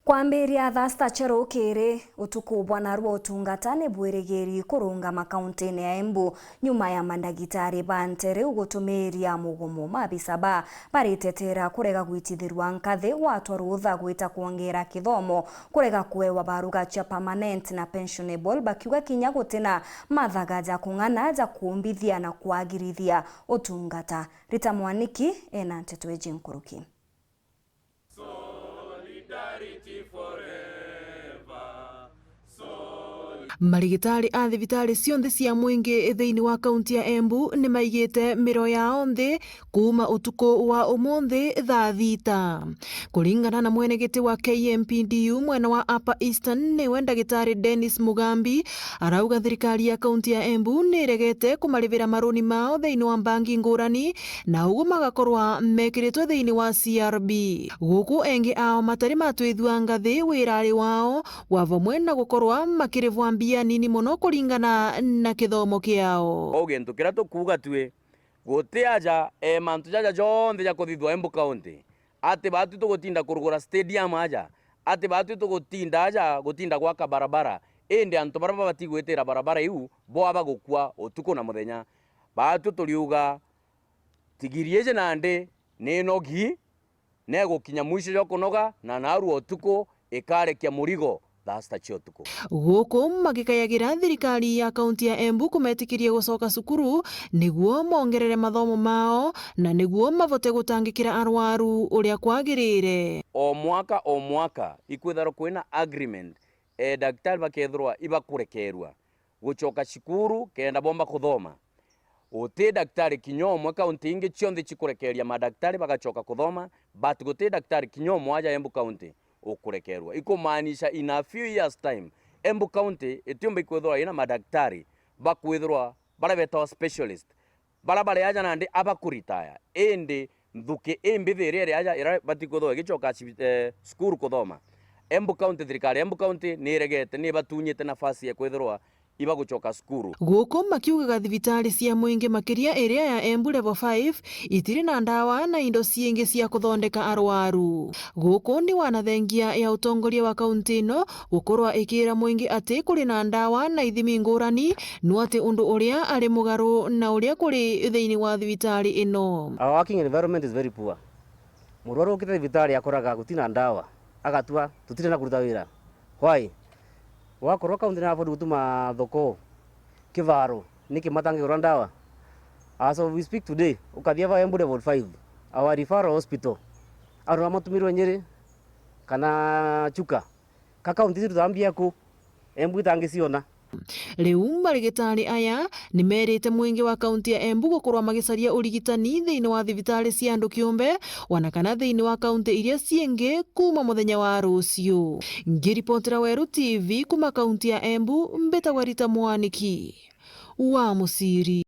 Kwambiria thasta cherukiri utuku bwana rwa utungata ni bwirigiri kurunga makaunti-ini ya Embu nyuma ya mandagitari bantere ugutumiria mugomo mabisaba baritetera kurega gwitithirwa nkathi watwa rutha gwita kuongera kithomo kurega kuewa baruga cha permanent na pensionable bakiuga kinya gutina mathaga ja kung'ana ja kuumbithia na kuagirithia utungata. Rita Mwaniki ena nteto eji nkuruki. Marigitari a thibitari cionthe cia mwingi thiini wa kaunti ya Embu ni maigite miro yao nthi kuma utuku wa umuthi thaa thita. Kuringana na mwenegiti wa KMPDU mwena wa Upper Eastern niwe ndagitari Dennis Mugambi arauga thirikari ya kaunti ya Embu ni iregete kumarivira maruni mao thiini wa bangi ngurani na uguo magakorwa mekiritwe thiini wa CRB. Guku engi ao matari matwithua ngathi wirari wao wa vamwe na gukorwa makirivwa mbia nini muno kuringana na kithomo kiao. Ogintu kira tukuga tue guti aja mantu jaja jonthe ja kuthithwa Embu County ati batu tugutinda kurugura stadium aja ati batu tugutinda aja gutinda gwaka barabara indi antu baraba batigwitira barabara iu bo abagukua utuku na muthenya batu tuliuga tigirieje nande ni nogi negukinya mwisho jo kunoga na naru utuku ikarekia murigo thasta chiotuku. Guku magikayagira thirikari ya kaunti ya Embu kumetikirie gucoka cukuru niguo mongerere mathomo mao na niguo mavote gutangikira arwaru uria kwagirire. O mwaka ikwitharo kwina agreement daktari bakethirwa ibakurekerwa gucoka cukuru kenda bomba kuthoma. Uti daktari kinyomwe kaunti ingi cionthe chikurekeria madaktari bagacoka kuthoma but guti daktari kinyomwe aja Embu County ukurekerwa. Ikumaanisha in a few years time Embu County itiumba ikwithirwa ina madaktari bakwithirwa barabeta specialist barabara yaja nandi abakuritaya indi nthuki imbithiri iri aja ira batikwithirwa gicoka skuru kuthoma. Embu County thirikari Embu County ni iregete ni batunyite nafasi ya kwithirwa iba gucoka skuru. Guku makiugaga thibitari cia mwingi makiria iria ya Embu level 5 itiri na ndawa na indo ciingi cia kuthondeka arwaru. Guku ni wanathengia ya utongoria wa kaunti ino gukorwa ikira mwingi ati kuri na ndawa na ithimi ngurani no ati undu uria ari mugaru na uria kuri thiini wa thibitari ino. Our working environment is very poor. Murwaru ukite thibitari akoraga gutina ndawa agatua tutire na kuruta wira. Why? Wakorwo kaunti na bodu gutuma thoko kivaro niki matangirwa ndawa. As we speak today ukathia va Embu level 5 our referral hospital arwa matumirwo Nyeri kana Chuka kaunti zitambia ku Embu itangiciona. Riu marigitari aya ni merite mwingi wa kaunti ya Embu gukorwa magicaria urigitani thiini wa thibitari cia andu kiumbe wana kana thiini wa kaunti iria ciengi kuma muthenya wa rucio. Ngiripotera Weru TV kuma kaunti ya Embu mbetagwa Rita Mwaniki wa Musiri.